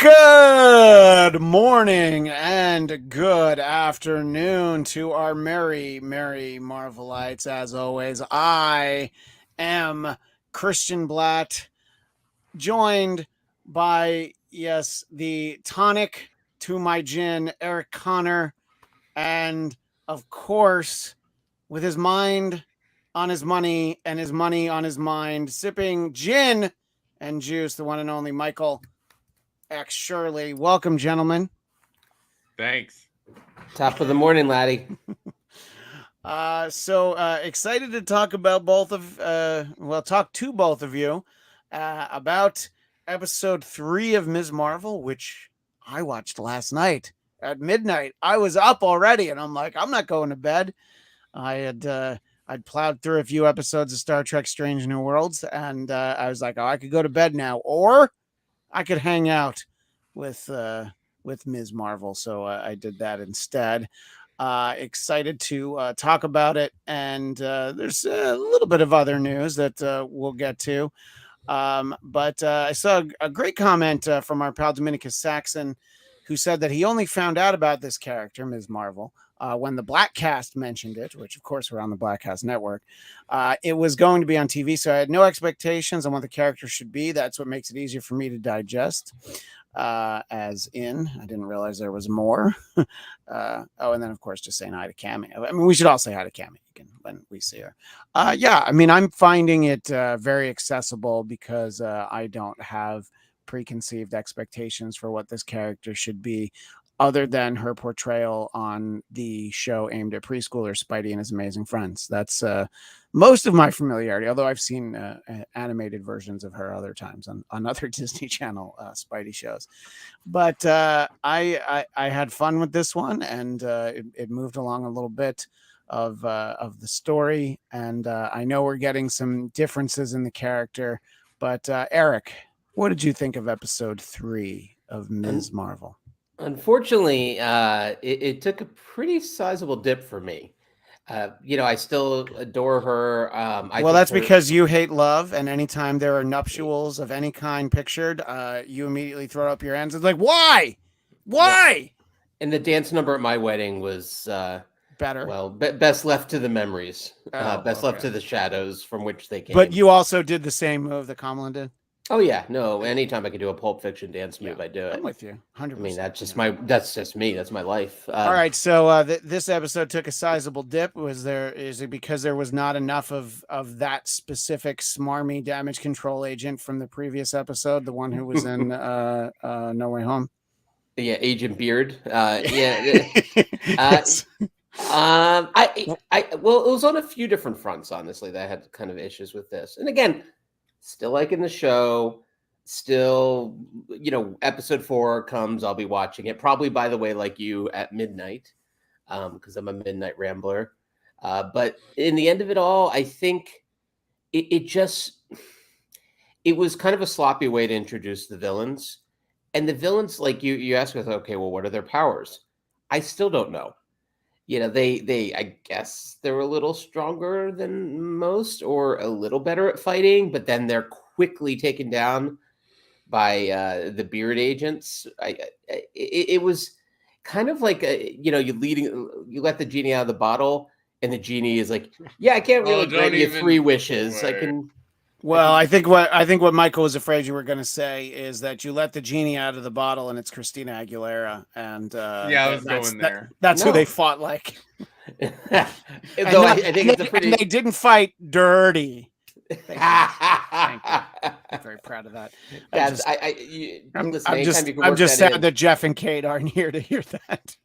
Good morning and good afternoon to our merry Marvelites. As always, I am Christian Bladt, joined by, yes, the tonic to my gin, Eric Connor, and of course, with his mind on his money and his money on his mind, sipping gin and juice, the one and only Michael X Shirley. Welcome, gentlemen. Thanks. Top of the morning, laddie. So excited to talk about talk to both of you about episode 3 of Ms. Marvel, which I watched last night at midnight. I was up already, and I'm like, I'm not going to bed. I'd plowed through a few episodes of Star Trek Strange New Worlds, and I was like, oh, I could go to bed now, or I could hang out with Ms. Marvel. So I did that instead. Excited to talk about it. And there's a little bit of other news that we'll get to. But I saw a great comment from our pal Dominicus Saxon, who said that he only found out about this character, Ms. Marvel, when the Black Cast mentioned it, which of course we're on the Black Cast network. It was going to be on TV, so I had no expectations on what the character should be. That's what makes it easier for me to digest. As in, I didn't realize there was more. And then of course just saying hi to Cammy. I mean, we should all say hi to Cammy when we see her. I mean, I'm finding it very accessible because I don't have preconceived expectations for what this character should be, other than her portrayal on the show aimed at preschoolers, Spidey and His Amazing Friends. That's most of my familiarity, although I've seen animated versions of her other times on other Disney Channel Spidey shows. But I had fun with this one, and it moved along a little bit of the story. And I know we're getting some differences in the character, but Eric, what did you think of episode 3 of Ms. Marvel? Unfortunately, it took a pretty sizable dip for me. I still adore her. That's because you hate love, and anytime there are nuptials of any kind pictured, you immediately throw up your hands. It's like, why? Why? And the dance number at my wedding was better. Well, best left to the memories. Best left to the shadows from which they came. But you also did the same move that Kamala did. Oh yeah, no. Anytime I can do a Pulp Fiction dance move, I do it. I'm with you, 100%. I mean, that's just me. That's my life. All right, so this episode took a sizable dip. Is it because there was not enough of that specific smarmy damage control agent from the previous episode, the one who was in No Way Home? Yeah, Agent Beard. Yes. Well, it was on a few different fronts, honestly, that I had kind of issues with this. And again, still liking the show. Still, episode 4 comes, I'll be watching it. Probably, by the way, like you, at midnight, because I'm a midnight rambler. But in the end of it all, I think it was kind of a sloppy way to introduce the villains. And the villains, like you ask us, okay, well, what are their powers? I still don't know. I guess they're a little stronger than most, or a little better at fighting, but then they're quickly taken down by the Beard agents. It was kind of like you let the genie out of the bottle, and the genie is like, yeah, I can't really grant you 3 wishes. I can. Well, I think what Michael was afraid you were going to say is that you let the genie out of the bottle and it's Christina Aguilera, and I was going there. That's who they fought like. I think they didn't fight dirty. Thank you. I'm very proud of that. I'm just sad that Jeff and Kate aren't here to hear that.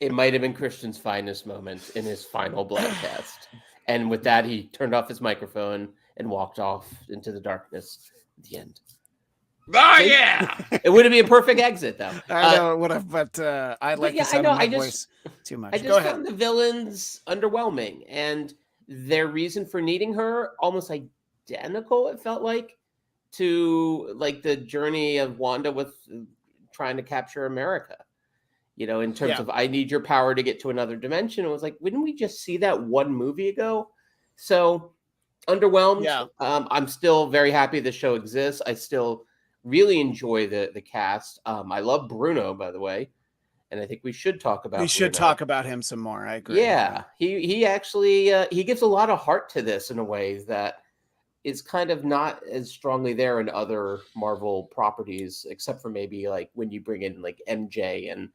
It might have been Christian's finest moment in his final broadcast. And with that, he turned off his microphone and walked off into the darkness at the end. Oh, yeah! It wouldn't be a perfect exit, though. I know it would have, but I like the sound of my voice too much. I just found the villains underwhelming, and their reason for needing her almost identical, it felt like, to like the journey of Wanda with trying to capture America. In terms of, I need your power to get to another dimension. It was like, wouldn't we just see that one movie ago? So underwhelmed. Yeah. I'm still very happy the show exists. I still Really enjoy the cast. I love Bruno, by the way, and I think we should talk about. We should Bruno. talk about him some more. I agree. Yeah, he actually he gives a lot of heart to this in a way that is kind of not as strongly there in other Marvel properties, except for maybe like when you bring in like MJ and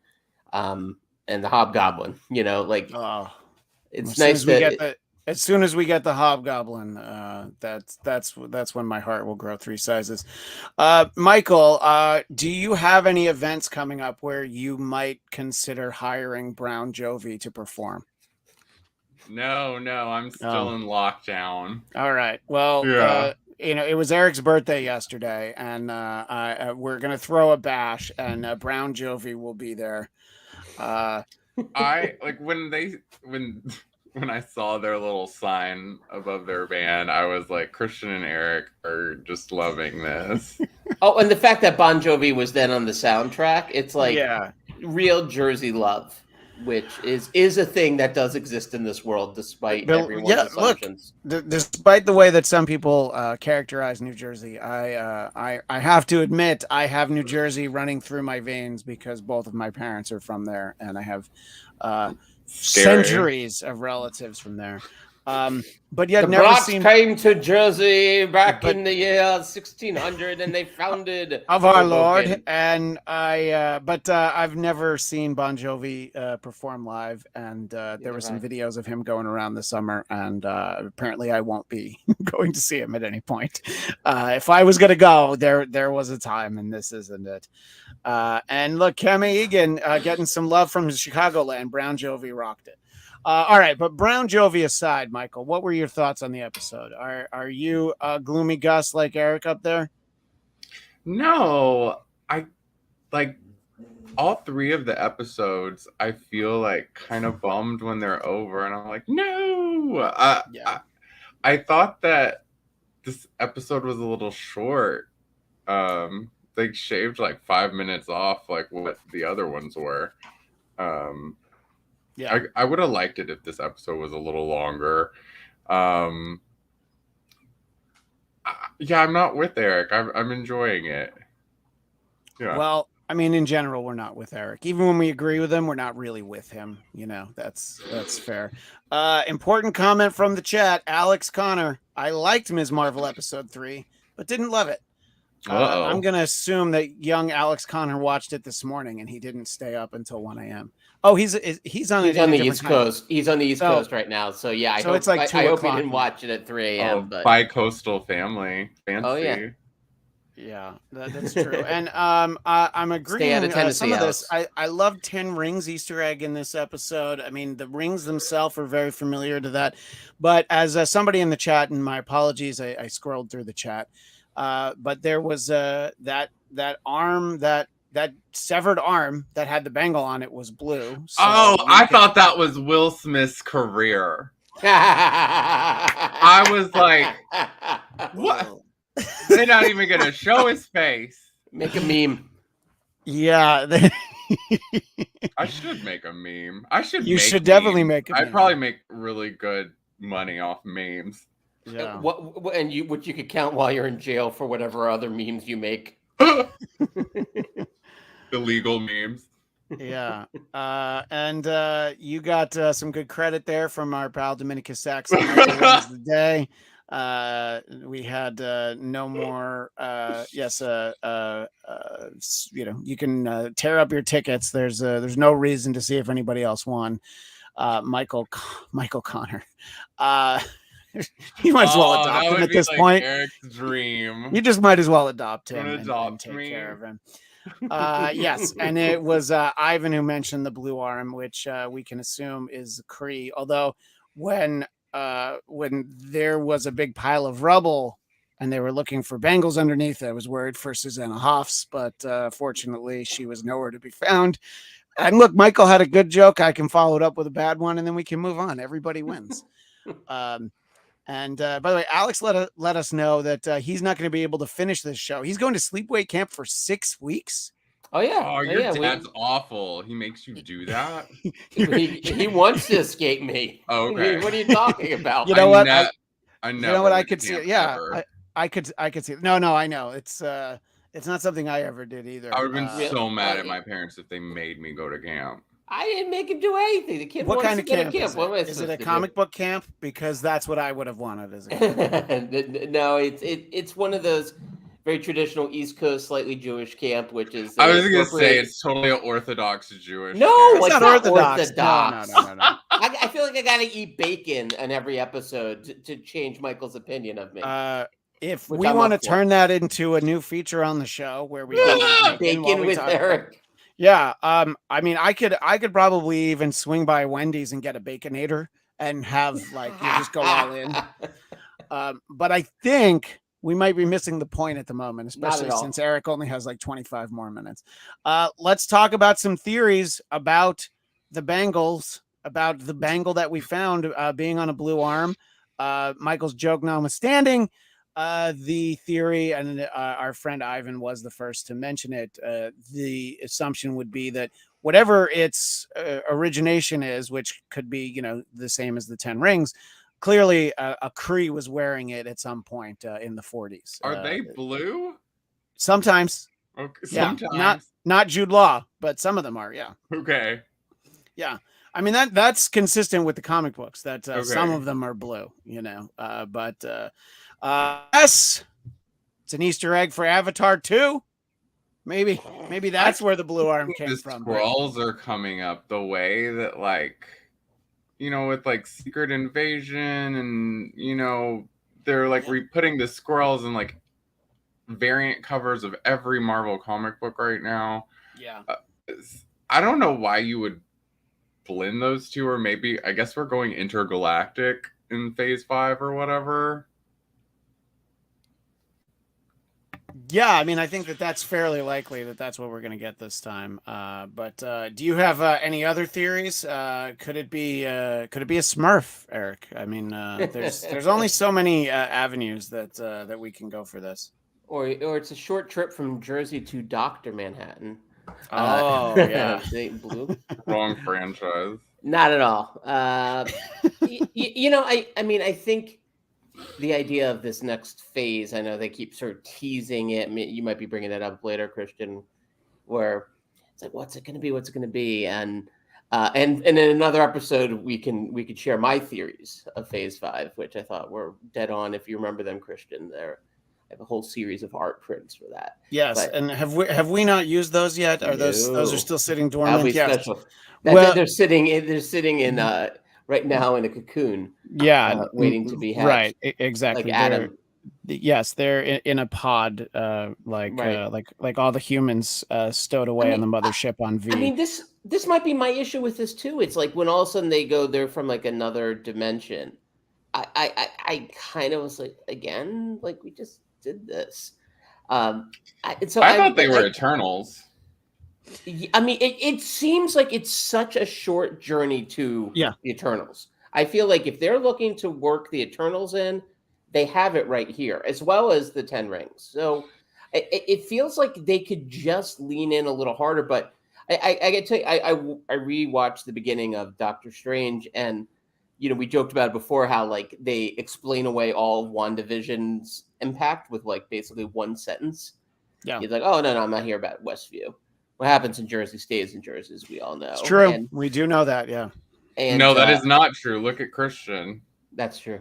the Hobgoblin. You know, like it's nice that. As soon as we get the Hobgoblin, that's when my heart will grow 3 sizes. Michael, do you have any events coming up where you might consider hiring Brown Jovi to perform? No, I'm still in lockdown. All right. Well, Yeah. It was Eric's birthday yesterday, and we're gonna throw a bash, and Brown Jovi will be there. I like when I saw their little sign above their band, I was like, Christian and Eric are just loving this. Oh, and the fact that Bon Jovi was then on the soundtrack, it's like real Jersey love, which is a thing that does exist in this world, despite everyone's assumptions. Look, despite the way that some people characterize New Jersey, I have to admit I have New Jersey running through my veins because both of my parents are from there, and I have centuries of relatives from there. But yet, the Blatts came to Jersey back in the year 1600, and they founded of our Lord. And I've never seen Bon Jovi perform live, and there were some videos of him going around this summer, and apparently I won't be going to see him at any point. If I was going to go, there was a time, and this isn't it. And look, Kemi Egan getting some love from Chicagoland. Brown Jovi rocked it. All right, but Brown Jovi aside, Michael, what were your thoughts on the episode? Are you gloomy Gus like Eric up there? No, I like all 3 of the episodes. I feel like kind of bummed when they're over, and I'm like, no. I thought that this episode was a little short. They shaved like 5 minutes off, like what the other ones were. Yeah, I would have liked it if this episode was a little longer. I'm not with Eric. I'm enjoying it. Yeah. Well, I mean, in general, we're not with Eric. Even when we agree with him, we're not really with him. You know, that's fair. Important comment from the chat. Alex Connor. I liked Ms. Marvel episode 3, but didn't love it. I'm going to assume that young Alex Connor watched it this morning and he didn't stay up until 1 a.m. Oh, he's on the East Coast. He's on the East Coast right now. So yeah, I hope he didn't watch it at 3 a.m. But bi-coastal family. Fancy. Oh yeah. Yeah, that's true. And I'm agreeing with some of this. I love 10 Rings Easter egg in this episode. I mean, the rings themselves are very familiar to that. But as somebody in the chat, and my apologies, I scrolled through the chat. But there was that arm, that severed arm that had the bangle on it was blue. So I thought that was Will Smith's career. I was like, what? They're not even going to show his face. Make a meme. Yeah. I should make a meme. You should definitely make a meme. I'd probably make really good money off memes. Yeah. What you could count while you're in jail for whatever other memes you make. Illegal memes. Yeah. And you got some good credit there from our pal Dominicus Saxon. The day. We had no more. Yes. You can tear up your tickets. There's no reason to see if anybody else won. Michael Connor. You might as well adopt him at this point. Eric's dream. You just might as well adopt him and take care of him. Yes, and it was Ivan who mentioned the blue arm, which we can assume is Kree. Although when there was a big pile of rubble and they were looking for bangles underneath, I was worried for Susanna Hoffs, but fortunately she was nowhere to be found. And look, Michael had a good joke. I can follow it up with a bad one, and then we can move on. Everybody wins. And by the way, Alex let us know that he's not going to be able to finish this show. He's going to sleepaway camp for 6 weeks. Oh yeah. Oh, your dad's awful. He makes you do that. he wants to escape me. Oh, okay. What are you talking about? You know what? I know. You know what I could see. Yeah, I could see. No, I know. It's not something I ever did either. I would have been so mad at Well, my parents if they made me go to camp. I didn't make him do anything. The kid What wants kind to of go to camp camp. is What am I it? Is it supposed a to comic book camp? Because that's what I would have wanted as a kid. No, it's one of those very traditional East Coast, slightly Jewish camp, which is I was gonna say it's totally an Orthodox Jewish. No, camp. it's not not Orthodox. Orthodox. No. I feel like I gotta eat bacon in every episode to change Michael's opinion of me. If Which we I'm want to up for. turn that into a new feature on the show where we go eat bacon while Bacon we with talk, Eric. yeah. I mean, I could probably even swing by Wendy's and get a Baconator and have like you just go all in. But I think we might be missing the point at the moment, especially since Eric only has like 25 more minutes. Let's talk about some theories about the Bengals, about the Bengal that we found being on a blue arm. Michael's joke notwithstanding, the theory, and our friend Ivan was the first to mention it. The assumption would be that whatever its origination is, which could be, the same as the 10 rings, clearly a Cree was wearing it at some point in the 40s. Are they blue? Sometimes. Okay, Yeah, sometimes. not Jude Law, but some of them are. Yeah. Okay. Yeah. I mean, that's consistent with the comic books that some Okay. of them are blue, but yes, it's an Easter egg for Avatar 2. Maybe that's where the blue arm came from. Scrolls are coming up the way that, like, with like Secret Invasion, and they're like putting the Skrulls in like variant covers of every Marvel comic book right now. Yeah. I don't know why you would blend those two, or maybe I guess we're going intergalactic in Phase 5 or whatever. Yeah, I mean, I think that's fairly likely that that's what we're going to get this time. But do you have any other theories? Could it be a Smurf, Eric? I mean, there's only so many avenues that we can go for this. Or it's a short trip from Jersey to Dr. Manhattan. Oh, yeah. Blue. Wrong franchise. Not at all. I mean, I think the idea of this next phase, I know they keep sort of teasing it. I mean, you might be bringing that up later, Christian, where it's like, what's it going to be? What's it going to be? And in another episode, we could share my theories of Phase 5, which I thought were dead on. If you remember them, Christian, I have a whole series of art prints for that. Yes, but, and have we not used those yet? Are those are still sitting dormant? That'll be special. They're sitting in right now in a cocoon. Yeah, waiting to be hatched. Right, exactly. Like Adam. They're in a pod, like all the humans stowed away on the mothership on V. I mean, this might be my issue with this too. It's like when all of a sudden they're from like another dimension. I kind of was like, again, like we just did this. I thought they were Eternals. I mean, it seems like it's such a short journey to the Eternals. I feel like if they're looking to work the Eternals in, they have it right here, as well as the 10 rings. So it feels like they could just lean in a little harder. But I get to I rewatched the beginning of Doctor Strange, and we joked about it before how like they explain away all of WandaVision's impact with like basically one sentence. Yeah, he's like, oh no, I'm not here about Westview. What happens in Jersey stays in Jersey, as we all know. It's true. We do know that, yeah. And, no, that is not true. Look at Christian. That's true.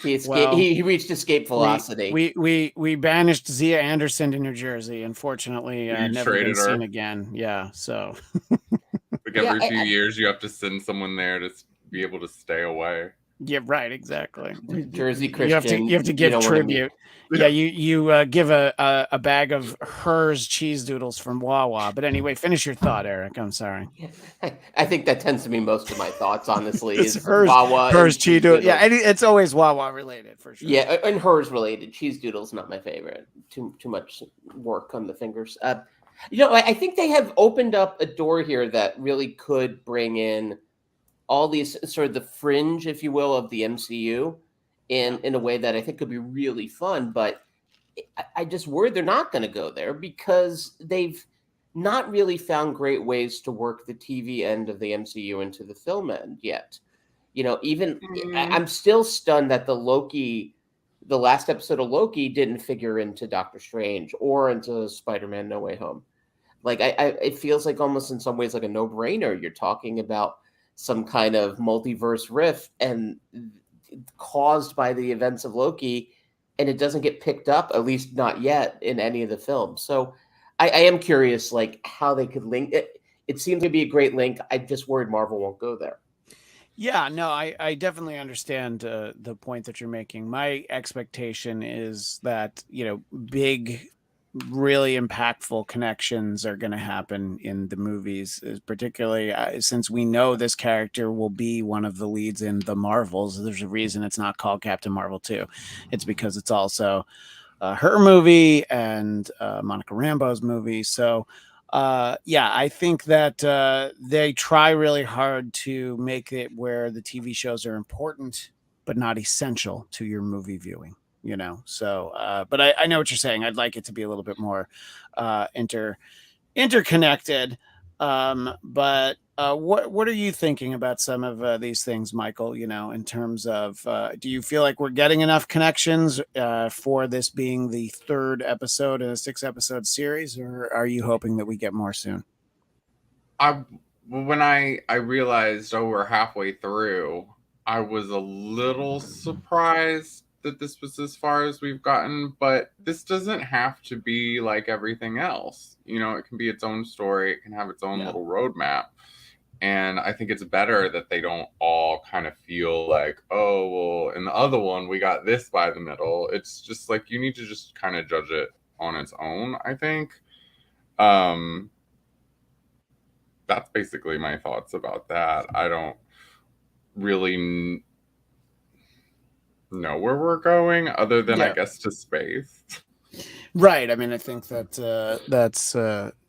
He reached escape velocity. We banished Zia Anderson to New Jersey. Unfortunately, never been seen again. Yeah, so. Like every few years, you have to send someone there to be able to stay away. Yeah, right. Exactly. Jersey Christian. You have to give tribute. Yeah, you give a bag of Hers cheese doodles from Wawa. But anyway, finish your thought, Eric. I'm sorry. I think that tends to be most of my thoughts, honestly. It's is Wawa Hers cheese doodles. Yeah, it's always Wawa related for sure. Yeah, and Hers related. Cheese doodles not my favorite. Too much work on the fingers. I think they have opened up a door here that really could bring in all these sort of the fringe, if you will, of the MCU in a way that I think could be really fun. But I just worry they're not going to go there because they've not really found great ways to work the TV end of the MCU into the film end yet. I'm still stunned that the Loki the last episode of Loki didn't figure into Doctor Strange or into Spider-Man No Way Home. Like it feels like almost in some ways like a no-brainer. You're talking about some kind of multiverse rift and caused by the events of Loki, and it doesn't get picked up, at least not yet, in any of the films. So I am curious, like how they could link it. It seems to be a great link. I'm just worried Marvel won't go there. Yeah, no, I definitely understand the point that you're making. My expectation is that, big, really impactful connections are going to happen in the movies, particularly since we know this character will be one of the leads in the Marvels. There's a reason it's not called Captain Marvel 2. It's because it's also her movie and Monica Rambeau's movie. So, yeah, I think that they try really hard to make it where the TV shows are important, but not essential to your movie viewing. So, but I know what you're saying. I'd like it to be a little bit more interconnected. But what are you thinking about some of these things, Michael? In terms of, do you feel like we're getting enough connections for this being the third episode in a 6-episode series, or are you hoping that we get more soon? When I realized we're halfway through, I was a little surprised that this was as far as we've gotten, but this doesn't have to be like everything else. It can be its own story, it can have its own little roadmap. And I think it's better that they don't all kind of feel like, oh, well, in the other one, we got this by the middle. It's just like you need to just kind of judge it on its own, I think. That's basically my thoughts about that. I don't really know where we're going other than, I guess, to space. Right. I mean, I think that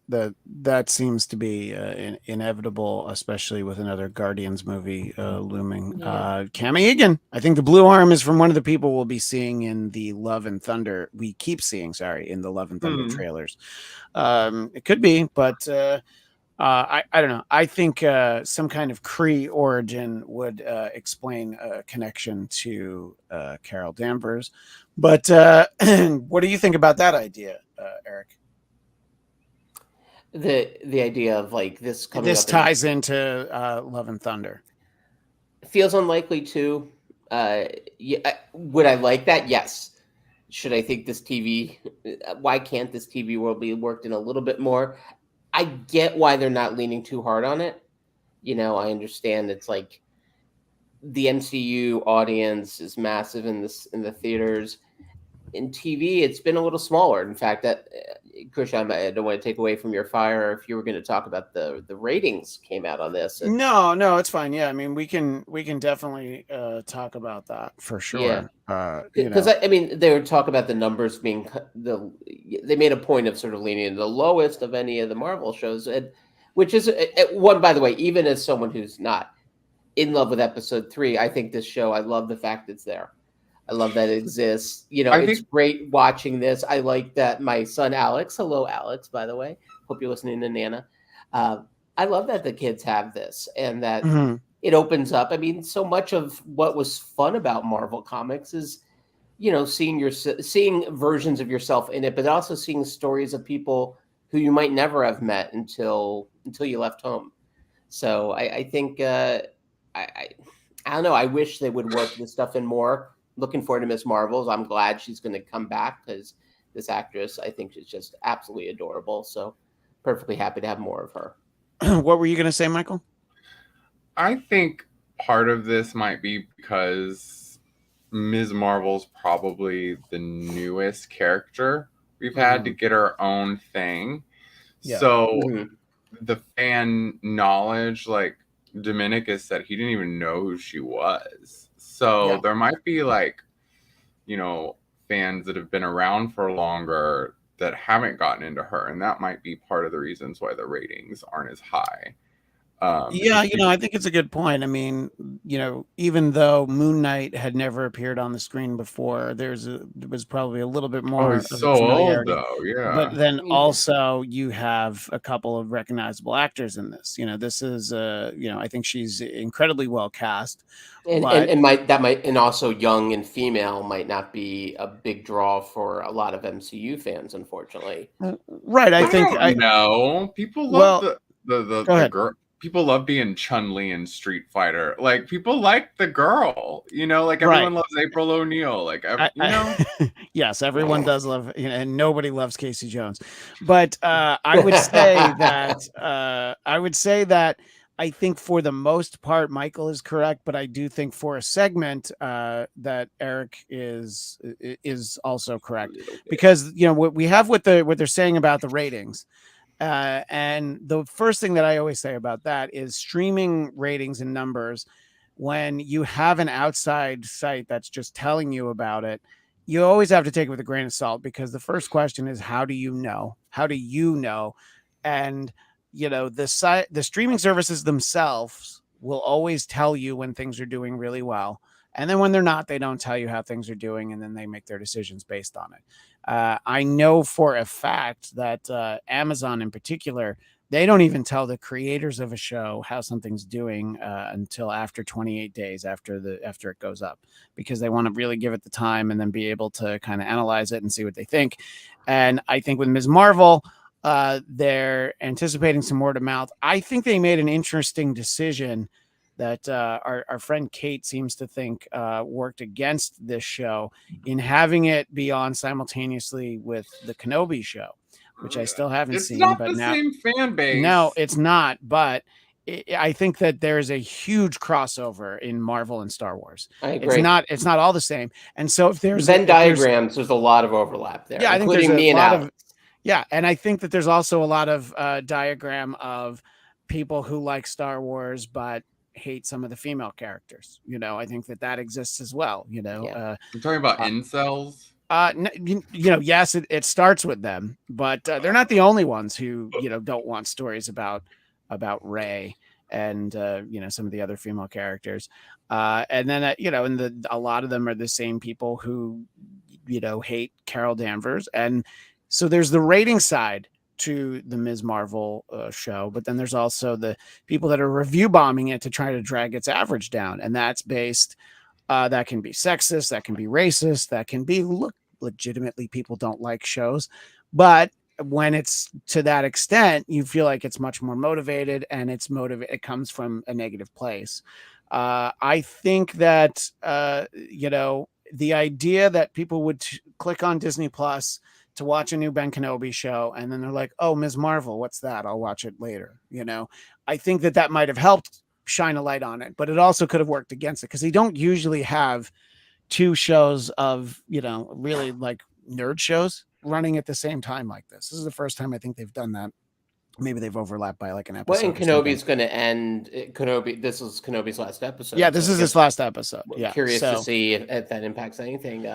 that seems to be inevitable, especially with another Guardians movie looming. Cam Egan, I think the blue arm is from one of the people we'll be seeing in the Love and Thunder. We keep seeing, in the Love and Thunder trailers. It could be, but I don't know. I think some kind of Kree origin would explain a connection to Carol Danvers. But what do you think about that idea, Eric? The idea of like this coming This up ties into Love and Thunder. Feels unlikely too. Would I like that? Yes. Should I think this TV? Why can't this TV world be worked in a little bit more? I get why they're not leaning too hard on it. I understand it's like the MCU audience is massive in the theaters. In TV, it's been a little smaller. In fact, that Krishan, I don't want to take away from your fire if you were going to talk about the ratings came out on this. No, it's fine. Yeah, I mean, we can definitely talk about that for sure. Yeah, because I mean, they would talk about the numbers being they made a point of sort of leaning the lowest of any of the Marvel shows, which is one, by the way. Even as someone who's not in love with Episode 3, I think this show. I love the fact it's there. I love that it exists. It's great watching this. I like that my son Alex, hello Alex, by the way, hope you're listening to Nana. I love that the kids have this and that it opens up. I mean, so much of what was fun about Marvel Comics is, seeing versions of yourself in it, but also seeing stories of people who you might never have met until you left home. So I think I don't know. I wish they would work this stuff in more. Looking forward to Miss Marvels. I'm glad she's going to come back because this actress, I think, is just absolutely adorable. So perfectly happy to have more of her. What were you going to say, Michael? I think part of this might be because Ms. Marvel's probably the newest character we've had to get our own thing. Yeah. So the fan knowledge, like Dominicus said, he didn't even know who she was. So there might be fans that have been around for longer that haven't gotten into her. And that might be part of the reasons why the ratings aren't as high. Yeah, If I think it's a good point. I mean, even though Moon Knight had never appeared on the screen before, there was probably a little bit oh, more he's of a so old familiarity. though. But Yeah. then Yeah. also you have a couple of recognizable actors in this. This is I think she's incredibly well cast. But And and also young and female might not be a big draw for a lot of MCU fans, unfortunately. right, I I think don't know. People love well, go the ahead. girl. People love being Chun-Li in Street Fighter. Like people like the girl. Like Right. everyone loves April O'Neil. Like Yes, everyone does love, and nobody loves Casey Jones. But I would say that I think for the most part, Michael is correct. But I do think for a segment that Eric is also A correct, little bit. because what we have what they're saying about the ratings. And the first thing that I always say about that is streaming ratings and numbers. When you have an outside site that's just telling you about it, you always have to take it with a grain of salt, because the first question is, how do you know? How do you know? And the streaming services themselves will always tell you when things are doing really well, and then when they're not, they don't tell you how things are doing, and then they make their decisions based on it. I know for a fact that Amazon in particular, they don't even tell the creators of a show how something's doing until after 28 days after it goes up, because they want to really give it the time and then be able to kind of analyze it and see what they think. And I think with Ms. Marvel, they're anticipating some word of mouth. I think they made an interesting decision that our friend Kate seems to think worked against this show, in having it be on simultaneously with the Kenobi show, which I still haven't it's seen. not But the now, same fan no, base. it's not. But I think that there is a huge crossover in Marvel and Star Wars. I It's agree. not. It's not all the same. And so if The there's Venn if there's diagrams, there's a lot of overlap there, yeah, I think there's including a me and lot of Alex. yeah, and I think that there's also a lot of diagram of people who like Star Wars but hate some of the female characters. I think that exists as well. Yeah. I'm talking about Uh, incels. yes, it starts with them, but they're not the only ones who don't want stories about Rey and some of the other female characters. And then and a lot of them are the same people who hate Carol Danvers. And so there's the rating side to the Ms. Marvel show, but then there's also the people that are review bombing it to try to drag its average down, and that's based that can be sexist, that can be racist, that can be legitimately people don't like shows. But when it's to that extent, you feel like it's much more motivated, and it comes from a negative place. I think that the idea that people would click on Disney Plus to watch a new Ben Kenobi show, and then they're like, "Oh, Ms. Marvel, what's that? I'll watch it later." I think that might have helped shine a light on it, but it also could have worked against it, because they don't usually have two shows of really like nerd shows running at the same time like this. This is the first time I think they've done that. Maybe they've overlapped by like an Well, and episode or something. Kenobi's going to end. Kenobi. This is Kenobi's last episode. Yeah, So this I is guess his last episode. we're Yeah, curious to so see if that impacts anything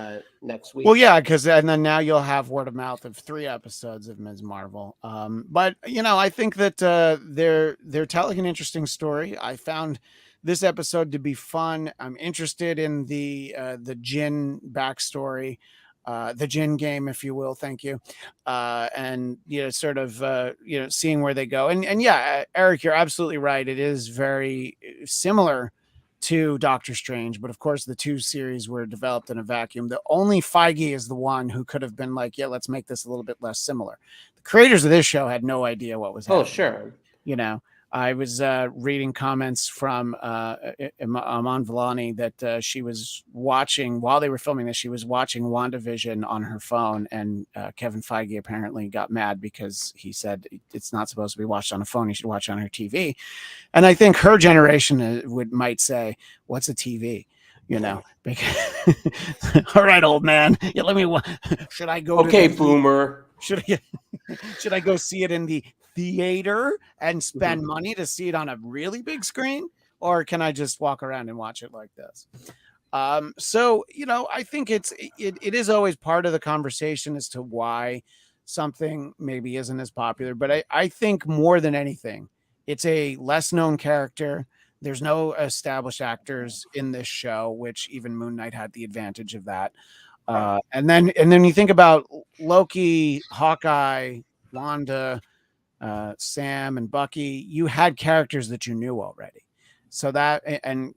next week. well, yeah, because and then now you'll have word of mouth of 3 episodes of Ms. Marvel. But I think that they're telling an interesting story. I found this episode to be fun. I'm interested in the Jin backstory, the Jin game, if you will. Thank you. And sort of seeing where they go. And yeah, Eric, you're absolutely right. It is very similar to Doctor Strange, but of course the two series were developed in a vacuum. The only Feige is the one who could have been like, yeah, let's make this a little bit less similar. The creators of this show had no idea what was happening. Oh, sure. I was reading comments from Aman Vellani that she was watching while they were filming this. She was watching WandaVision on her phone, and Kevin Feige apparently got mad because he said it's not supposed to be watched on a phone. You should watch it on her TV. And I think her generation might say, "What's a TV?" Because, all right, old man. Yeah, should I go? Okay, boomer. Should I go see it in the theater and spend money to see it on a really big screen, or can I just walk around and watch it like this? So I think it is always part of the conversation as to why something maybe isn't as popular. But I think more than anything, it's a less known character. There's no established actors in this show, which even Moon Knight had the advantage of that. And then you think about Loki, Hawkeye, Wanda, Sam, and Bucky. You had characters that you knew already. So that, and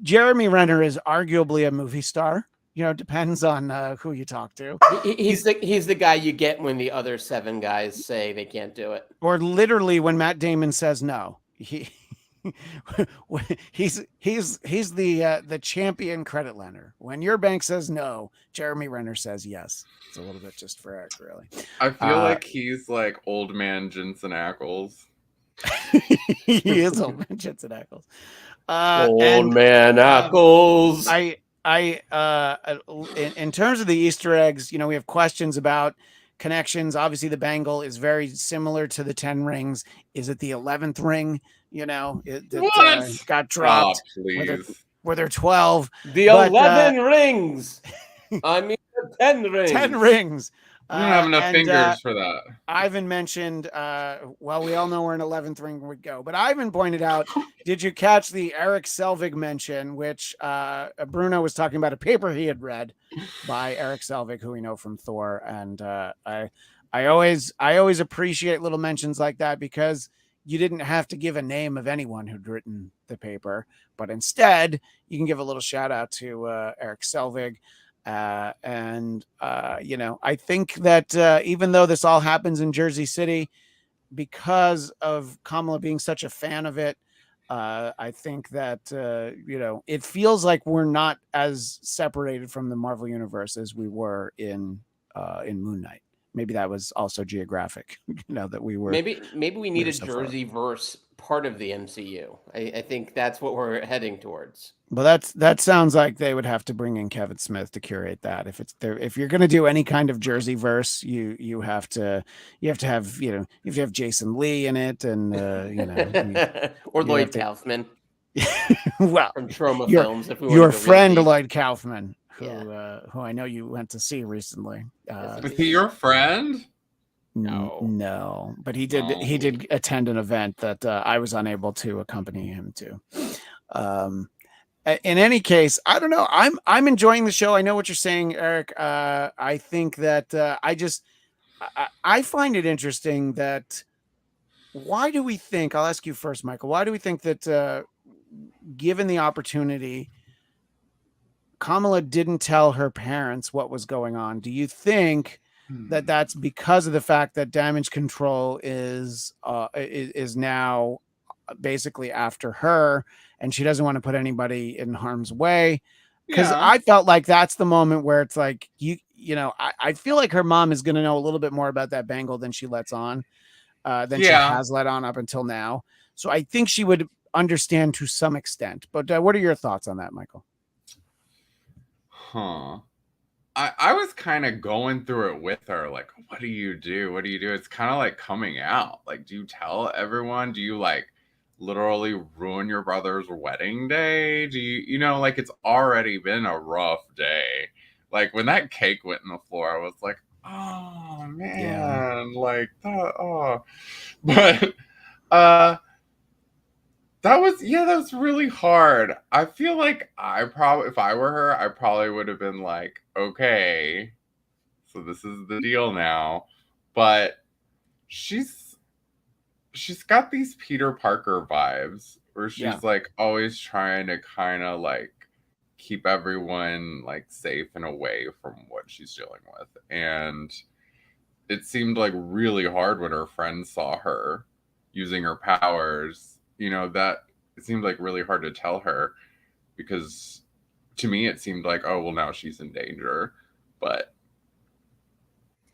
Jeremy Renner is arguably a movie star. Depends on who you talk to. He's the guy you get when the other 7 guys say they can't do it, or literally when Matt Damon says no. He's the champion credit lender. When your bank says no, Jeremy Renner says yes. It's a little bit just for Eric, really. I feel like he's like old man Jensen Ackles. He is old man Jensen Ackles. Old man Ackles. In terms of the Easter eggs, we have questions about connections. Obviously, the bangle is very similar to the 10 rings. Is it the 11th ring? That got dropped. Were there 12? The 11 rings. I mean, the 10 rings. 10 rings. I don't have enough fingers for that. Ivan mentioned, we all know where an 11th ring would go, but Ivan pointed out, did you catch the Eric Selvig mention, which Bruno was talking about a paper he had read by Eric Selvig, who we know from Thor. And I always appreciate little mentions like that, because you didn't have to give a name of anyone who'd written the paper, but instead you can give a little shout out to Eric Selvig. I think that even though this all happens in Jersey City, because of Kamala being such a fan of it, I think that it feels like we're not as separated from the Marvel universe as we were in Moon Knight. Maybe that was also geographic, that we were. Maybe we need a Jersey verse part of the MCU. I think that's what we're heading towards. But that sounds like they would have to bring in Kevin Smith to curate that. If you're going to do any kind of Jersey verse, you have to have Jason Lee in it, and or Lloyd Kaufman. Well, from Troma Films. If we your friend Lloyd Kaufman, who I know you went to see recently. Was he your friend? No, but he did. He did attend an event that I was unable to accompany him to. In any case, I don't know. I'm enjoying the show. I know what you're saying, Eric. I think that I find it interesting that why do we think? I'll ask you first, Michael. Why do we think that given the opportunity, Kamala didn't tell her parents what was going on? Do you think that that's because of the fact that Damage Control is now basically after her, and she doesn't want to put anybody in harm's way? Because I felt like that's the moment where it's like I feel like her mom is going to know a little bit more about that bangle than she lets on, than she has let on up until now. So I think she would understand to some extent. But what are your thoughts on that, Michael? I was kind of going through it with her, like, what do you do? What do you do? It's kind of like coming out. Like, do you tell everyone? Do you like literally ruin your brother's wedding day? Do you like, it's already been a rough day. Like when that cake went in the floor, I was like, oh man, like but that was really hard. I feel like if I were her, I probably would have been like, okay, so this is the deal now. But she's got these Peter Parker vibes where she's like always trying to kind of like keep everyone like safe and away from what she's dealing with. And it seemed like really hard when her friends saw her using her powers. That it seemed like really hard to tell her, because to me it seemed like, oh, well, now she's in danger. But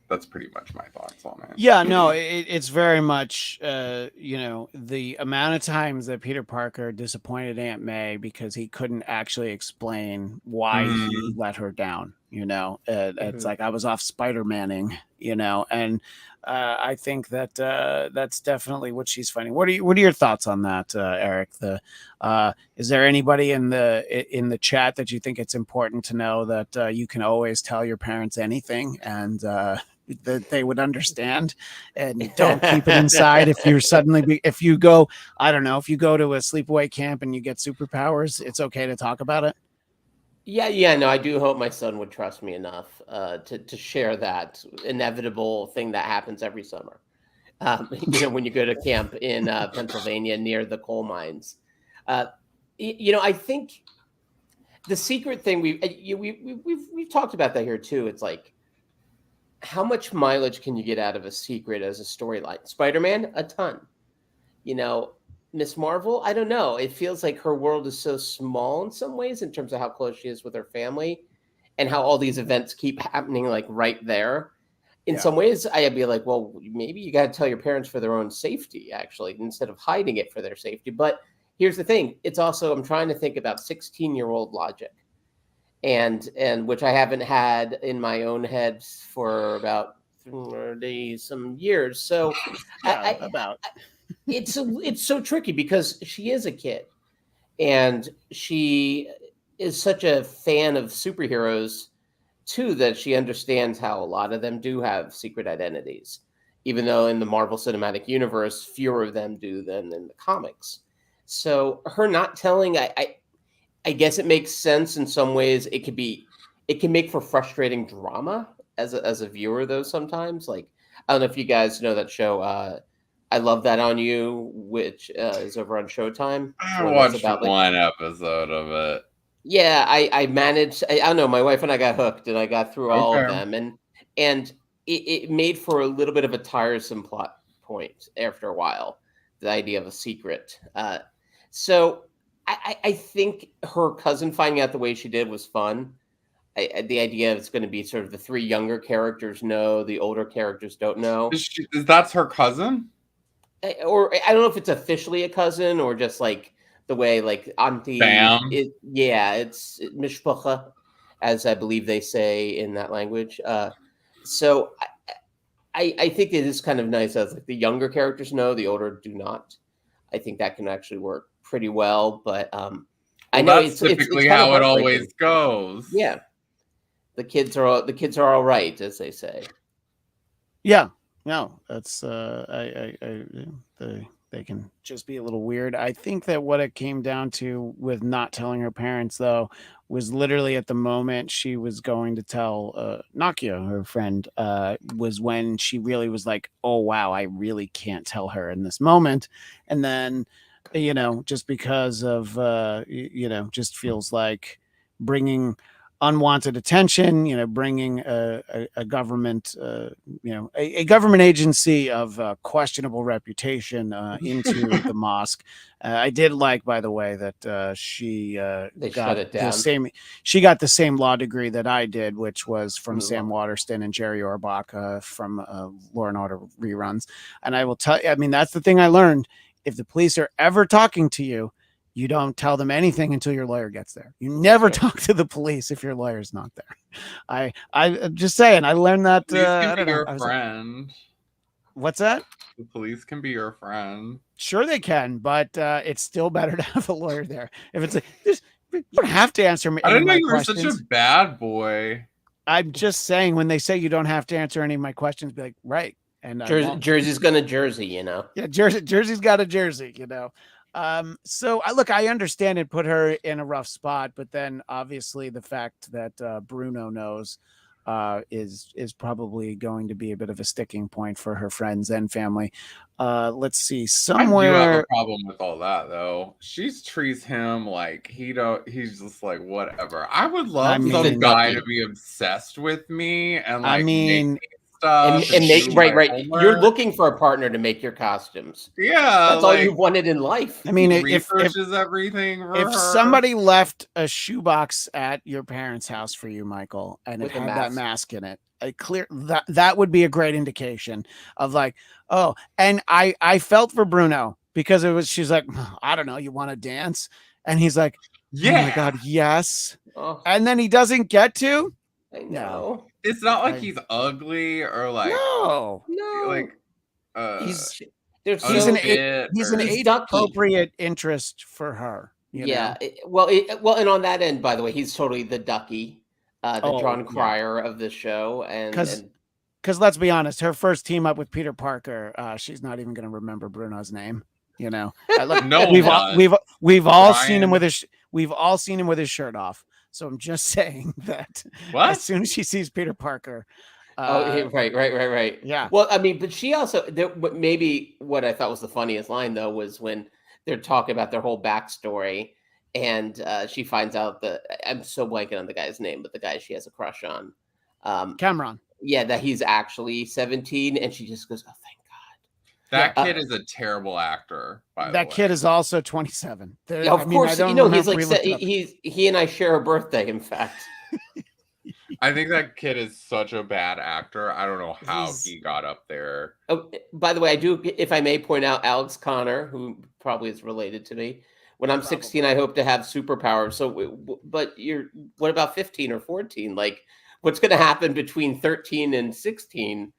that's pretty much my thoughts on it. Yeah, no, it's very much, the amount of times that Peter Parker disappointed Aunt May because he couldn't actually explain why he let her down. It's like I was off Spider-Manning, and I think that that's definitely what she's finding. What are your thoughts on that, Eric? Is there anybody in the chat that you think it's important to know that you can always tell your parents anything and that they would understand, and don't keep it inside? If you're if you go, I don't know, if you go to a sleepaway camp and you get superpowers, it's okay to talk about it. Yeah, no, I do hope my son would trust me enough to share that inevitable thing that happens every summer. When you go to camp in Pennsylvania near the coal mines. I think the secret thing we've talked about that here too. It's like, how much mileage can you get out of a secret as a storyline? Spider-Man, a ton. Miss Marvel, I don't know. It feels like her world is so small in some ways in terms of how close she is with her family and how all these events keep happening like right there. In some ways, I'd be like, well, maybe you got to tell your parents for their own safety, actually, instead of hiding it for their safety. But here's the thing. It's also, I'm trying to think about 16-year-old logic, and which I haven't had in my own head for about 30 some years. So it's so tricky because she is a kid and she is such a fan of superheroes too, that she understands how a lot of them do have secret identities, even though in the Marvel Cinematic Universe, fewer of them do than in the comics. So her not telling, I guess it makes sense in some ways. It can make for frustrating drama as a viewer though. Sometimes, like, I don't know if you guys know that show, I Love That on You, which is over on Showtime. I watched one episode of it. Yeah, I managed. I don't know. My wife and I got hooked, and I got through all of them, and it made for a little bit of a tiresome plot point after a while. The idea of a secret. So I think her cousin finding out the way she did was fun. The idea it's going to be sort of the three younger characters know, the older characters don't know. That's her cousin? Or I don't know if it's officially a cousin or just like the way like auntie. It's mishpacha, as I believe they say in that language. So I think it is kind of nice as like the younger characters know, the older do not. I think that can actually work pretty well. But I know that's typically how it always goes. Yeah, the kids are all right, as they say. Yeah. No, that's they can just be a little weird. I think that what it came down to with not telling her parents, though, was literally at the moment she was going to tell Nakia, her friend, was when she really was like, oh, wow, I really can't tell her in this moment. And then, just because of, just feels like bringing unwanted attention, bringing a government, a government agency of questionable reputation into the mosque. I did like, by the way, that she got the same law degree that I did, which was from Sam Waterston and Jerry Orbach from Law and Order reruns. And I will tell you, I mean, that's the thing I learned. If the police are ever talking to you, you don't tell them anything until your lawyer gets there. You never talk to the police if your lawyer's not there. I'm just saying, I learned that. Police can be your friend. What's that? The police can be your friend. Sure they can, but it's still better to have a lawyer there. If it's like, you don't have to answer me. I didn't know you were such a bad boy. I'm just saying, when they say you don't have to answer any of my questions, be like, right. And Jersey's gonna Jersey, Yeah, Jersey's got a Jersey, So I understand it put her in a rough spot, but then obviously the fact that Bruno knows is probably going to be a bit of a sticking point for her friends and family. Let's see, somewhere. I do have a problem with all that though. She treats him like he's just like whatever. I would love some guy to be obsessed with me and like make stuff and make right. You're looking for a partner to make your costumes. Yeah, that's all you wanted in life. I mean, if everything if somebody left a shoebox at your parents' house for you, Michael, and it had that mask in it, that would be a great indication of like, oh. And I felt for Bruno because she's like, I don't know, you want to dance? And he's like, yeah, oh my God, yes. Oh. And then he doesn't get to. I know. It's not like he's ugly or like No. like He's there's He's an so unfit he's or- an He's age ducky. appropriate interest for her. You know? Well, and on that end, by the way, he's totally the ducky, the Oh, John yeah. Cryer of the show, and Because let's be honest, her first team up with Peter Parker, she's not even going to remember Bruno's name. You know, look, No we've one we've all Brian. seen him with his shirt off. So I'm just saying that What? as soon as she sees Peter Parker, right. Yeah. Well, I mean, but she also maybe what I thought was the funniest line though was when they're talking about their whole backstory, and she finds out that I'm so blanking on the guy's name, but the guy she has a crush on, Cameron. Yeah, that he's actually 17, and she just goes, "Oh, thank God." That kid is a terrible actor. By the way, That kid is also 27. Yeah, of course, he's like he and I share a birthday. In fact, I think that kid is such a bad actor. I don't know how he got up there. Oh, by the way, I do, if I may point out, Alex Connor, who probably is related to me. When I'm 16, I hope to have superpowers. So, but what about 15 or 14? Like, what's going to happen between 13 and 16?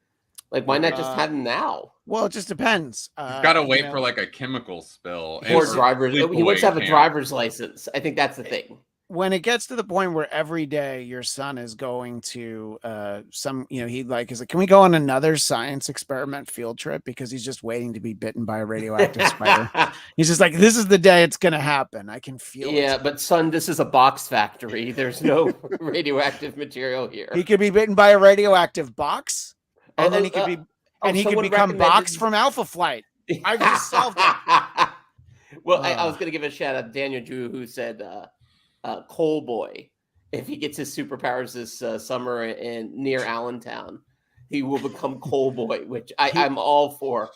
Like, why not just have them now? Well, it just depends. You've got to wait for like a chemical spill. Or driver's. He wants to have a driver's license. I think that's the thing. When it gets to the point where every day your son is going to he's like, can we go on another science experiment field trip? Because he's just waiting to be bitten by a radioactive spider. He's just like, this is the day it's going to happen. I can feel it. Yeah, but son, this is a box factory. There's no radioactive material here. He could be bitten by a radioactive box, and then he could be, and he could become Box from Alpha Flight. I just solved it. Well, I was going to give a shout out to Daniel Drew, who said, Coal Boy, if he gets his superpowers this summer in near Allentown, he will become Coal Boy, which I'm all for.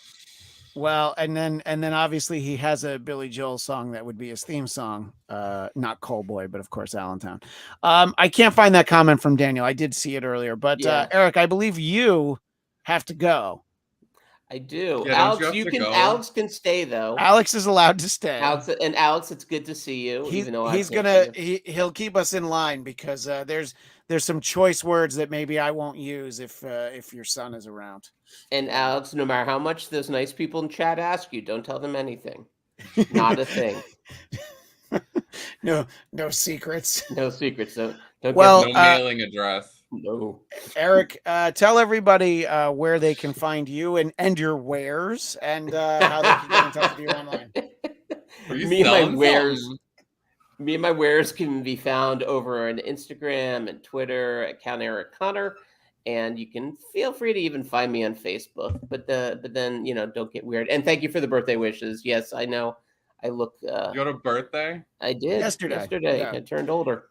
Well, and then obviously he has a Billy Joel song that would be his theme song, not Coal Boy, but of course Allentown. I can't find that comment from Daniel. I did see it earlier, but Eric, I believe you have to go. I do. Yeah, Alex can stay though. Alex is allowed to stay. Alex, it's good to see you. He'll keep us in line because there's some choice words that maybe I won't use if your son is around. And Alex, no matter how much those nice people in chat ask you, don't tell them anything. Not a thing. No secrets. No secrets. Don't no mailing address. No. Eric, tell everybody where they can find you and your wares and how they can get in touch with you online. Me and my wares can be found over on Instagram and Twitter at Count Eric Connor, and you can feel free to even find me on Facebook. But then don't get weird. And thank you for the birthday wishes. Yes, I know. I look. You had a birthday? I did yesterday. Yeah. I turned older.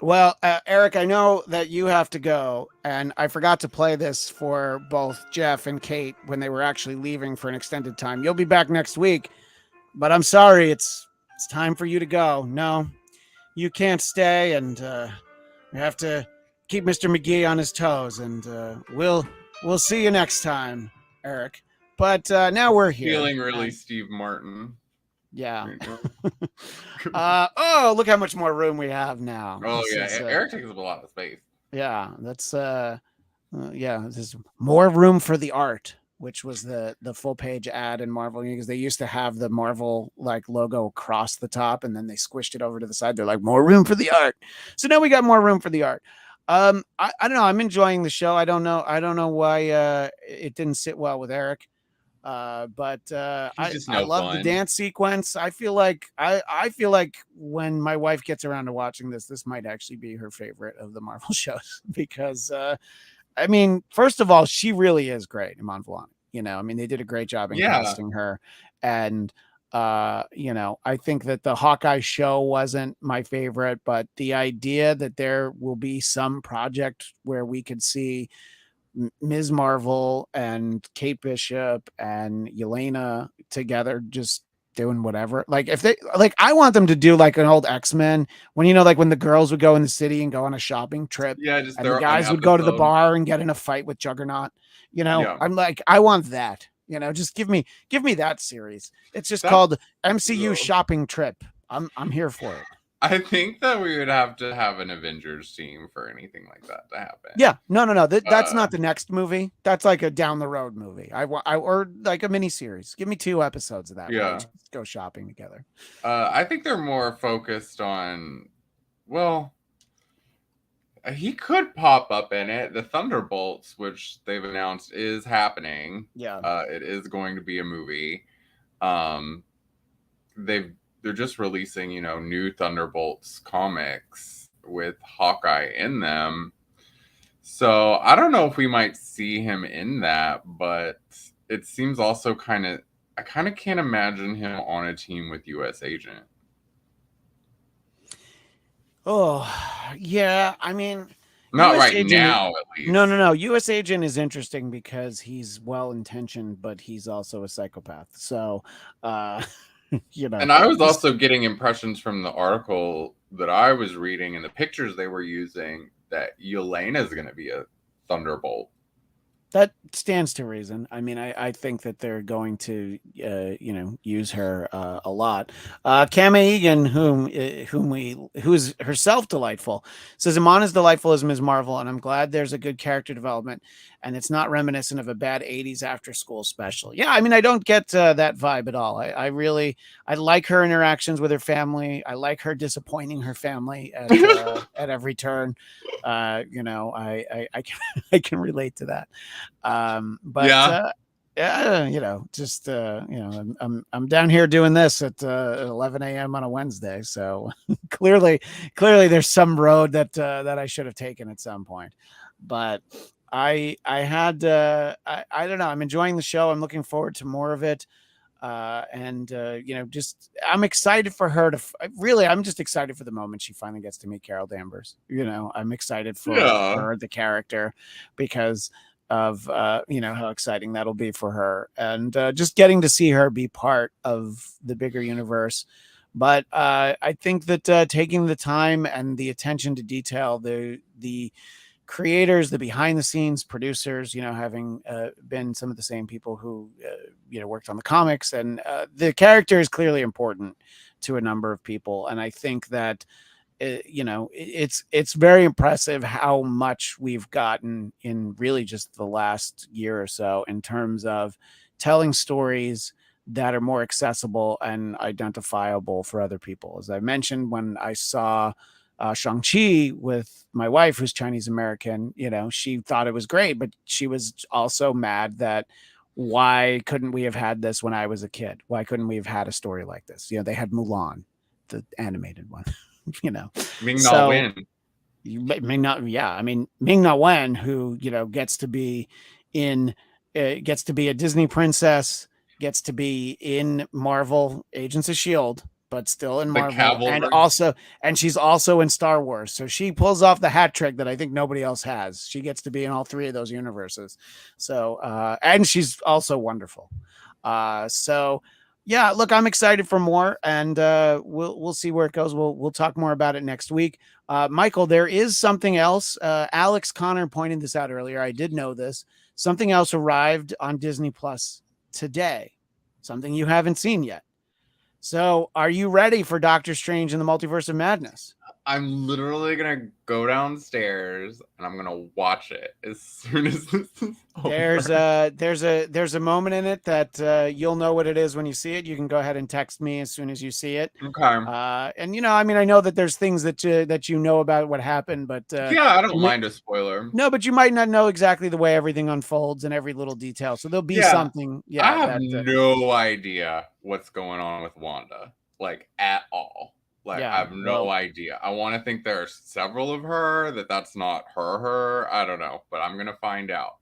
Well, Eric, I know that you have to go, and I forgot to play this for both Jeff and Kate when they were actually leaving for an extended time. You'll be back next week, but I'm sorry, it's time for you to go. No, you can't stay, and we have to keep Mr. McGee on his toes, and we'll see you next time, Eric. But now we're here. Feeling really Steve Martin. Yeah. Oh, look how much more room we have now. Oh, Eric takes up a lot of space. Yeah, that's there's more room for the art, which was the full page ad in Marvel, because they used to have the Marvel like logo across the top and then they squished it over to the side. They're like, more room for the art. So now we got more room for the art. I don't know. I'm enjoying the show. I don't know why it didn't sit well with Eric. But I love the dance sequence. I feel like when my wife gets around to watching this might actually be her favorite of the Marvel shows because I mean, first of all, she really is great, Iman Vellani. I mean, they did a great job in casting her, and I think that the Hawkeye show wasn't my favorite, but the idea that there will be some project where we could see Ms. Marvel and Kate Bishop and Yelena together just doing whatever. Like if they I want them to do like an old X-Men when when the girls would go in the city and go on a shopping trip. Yeah, and the guys would go to the bar and get in a fight with Juggernaut. I'm like, I want that. Just give me that series. It's just called MCU Shopping Trip. I'm here for it. I think that we would have to have an Avengers team for anything like that to happen. Yeah, no. That's not the next movie. That's like a down the road movie. Or like a mini series. Give me 2 episodes of that. Where they just go shopping together. I think they're more focused on, well, he could pop up in it. The Thunderbolts, which they've announced is happening. Yeah. It is going to be a movie. They're just releasing, new Thunderbolts comics with Hawkeye in them. So I don't know if we might see him in that, but it seems also I kind of can't imagine him on a team with US Agent. Oh, yeah. I mean, not right now, at least. No. US Agent is interesting because he's well-intentioned, but he's also a psychopath. So, And I was also getting impressions from the article that I was reading and the pictures they were using that Yelena is going to be a Thunderbolt. That stands to reason. I mean, I think that they're going to, use her a lot. Kama Egan, who's herself delightful, says Iman is delightful as Ms. Marvel, and I'm glad there's a good character development, and it's not reminiscent of a bad '80s after school special. Yeah, I mean, I don't get that vibe at all. I like her interactions with her family. I like her disappointing her family at every turn. I can relate to that. I'm down here doing this at 11 a.m. on a Wednesday. So clearly there's some road that I should have taken at some point, but I don't know. I'm enjoying the show. I'm looking forward to more of it. I'm excited for her I'm just excited for the moment she finally gets to meet Carol Danvers. I'm excited for her, the character, because of how exciting that'll be for her, and just getting to see her be part of the bigger universe. But I think that taking the time and the attention to detail, the creators, the behind the scenes producers, having been some of the same people who worked on the comics, and the character is clearly important to a number of people, and I think that it's very impressive how much we've gotten in really just the last year or so in terms of telling stories that are more accessible and identifiable for other people. As I mentioned, when I saw Shang-Chi with my wife, who's Chinese American, she thought it was great, but she was also mad that why couldn't we have had this when I was a kid? Why couldn't we have had a story like this? They had Mulan, the animated one. Ming-Na Wen. Ming-Na Wen, who gets to be a Disney princess, gets to be in Marvel Agents of S.H.I.E.L.D., but still in Marvel, and she's also in Star Wars. So she pulls off the hat trick that I think nobody else has. She gets to be in all 3 of those universes. So and she's also wonderful. Yeah, look, I'm excited for more, and we'll see where it goes. We'll talk more about it next week. Michael, there is something else. Alex Connor pointed this out earlier. I did know this. Something else arrived on Disney Plus today. Something you haven't seen yet. So, are you ready for Doctor Strange in the Multiverse of Madness? I'm literally gonna go downstairs and I'm gonna watch it as soon as this is over. There's a moment in it that you'll know what it is when you see it. You can go ahead and text me as soon as you see it. Okay. And I know that there's things that you know about what happened, but yeah, I don't mind a spoiler. No, but you might not know exactly the way everything unfolds and every little detail. So there'll be something. Yeah, I have no idea what's going on with Wanda, like at all. Like, I have no idea. I want to think there are several of her, that's not her. I don't know, but I'm going to find out.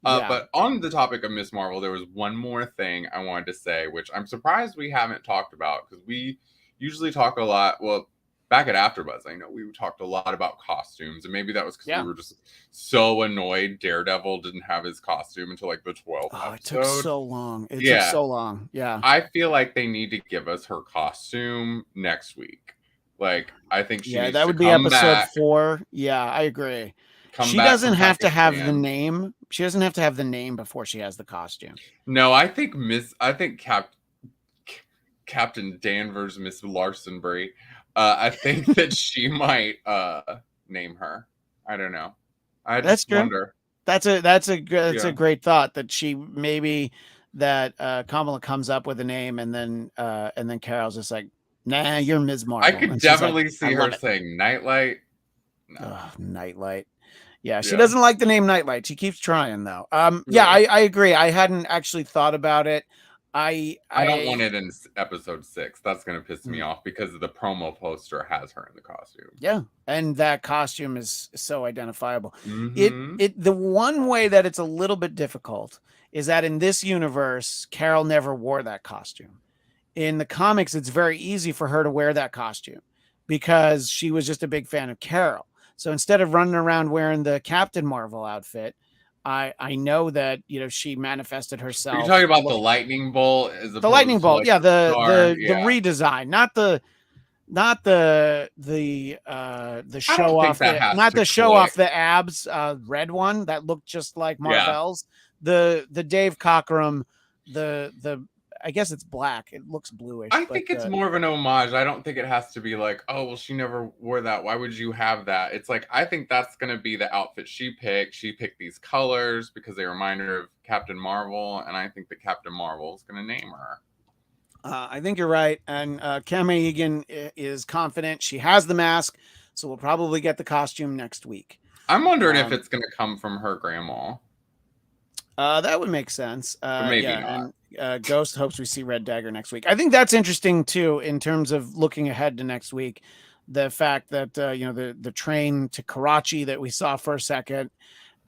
But on the topic of Miss Marvel, there was one more thing I wanted to say, which I'm surprised we haven't talked about, because we usually talk a lot. Well, back at AfterBuzz, I know we talked a lot about costumes, and maybe that was because we were just so annoyed Daredevil didn't have his costume until like the 12th episode. It took so long. Took so long. Yeah. I feel like they need to give us her costume next week. Like, I think she needs that would to be come episode back. 4. Yeah, I agree. She doesn't have to have the name. She doesn't have to have the name before she has the costume. No, I think Captain Danvers, Miss Larsonbury, I think that she might name her. I don't know. I That's just true. wonder. That's a great thought that she maybe that Kamala comes up with a name and then Carol's just like, nah, you're Ms. I Marvel. could And she's like, definitely I see love her it. saying Nightlight. No. Oh, Nightlight. Yeah, she Yeah. doesn't like the name Nightlight. She keeps trying though. Yeah, Really? I agree. I hadn't actually thought about it. I don't want it in episode 6. That's going to piss me off because the promo poster has her in the costume. Yeah, and that costume is so identifiable. Mm-hmm. The one way that it's a little bit difficult is that in this universe, Carol never wore that costume. In the comics, it's very easy for her to wear that costume because she was just a big fan of Carol. So instead of running around wearing the Captain Marvel outfit, I know that she manifested herself. Are you talking about the lightning bolt as opposed the lightning bolt? to, like, Yeah, the yeah. redesign, not the show off off the abs red one that looked just like Marvel's. The Dave Cockrum, the I guess it's black. It looks bluish. I think it's more of an homage. I don't think it has to be like, oh, well, she never wore that. Why would you have that? It's like, I think that's going to be the outfit she picked. She picked these colors because they remind her of Captain Marvel. And I think that Captain Marvel is going to name her. I think you're right. And Cam Egan is confident. She has the mask. So we'll probably get the costume next week. I'm wondering if it's going to come from her grandma. That would make sense. But maybe not. And Ghost hopes we see Red Dagger next week. I think that's interesting too, in terms of looking ahead to next week. The fact that the train to Karachi that we saw for a second,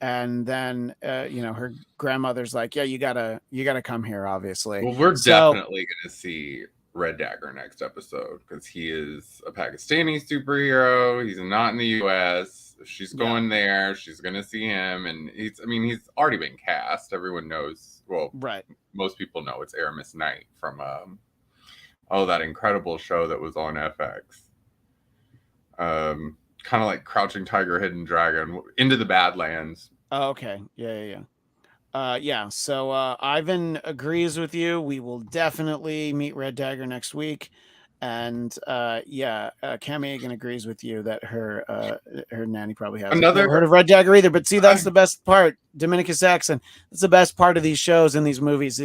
and then her grandmother's like, yeah, you gotta come here, obviously. Well, we're definitely gonna see Red Dagger next episode because he is a Pakistani superhero. He's not in the US. If she's going there, she's gonna see him, and he's already been cast. Everyone knows. Well, right. Most people know it's Aramis Knight from that incredible show that was on FX. Kind of like Crouching Tiger, Hidden Dragon, Into the Badlands. Oh, okay. Yeah. So Ivan agrees with you. We will definitely meet Red Dagger next week. And Cam Egan agrees with you that her nanny probably has never heard of Red Dagger either. But see, that's the best part. Dominicus Saxon. That's the best part of these shows and these movies.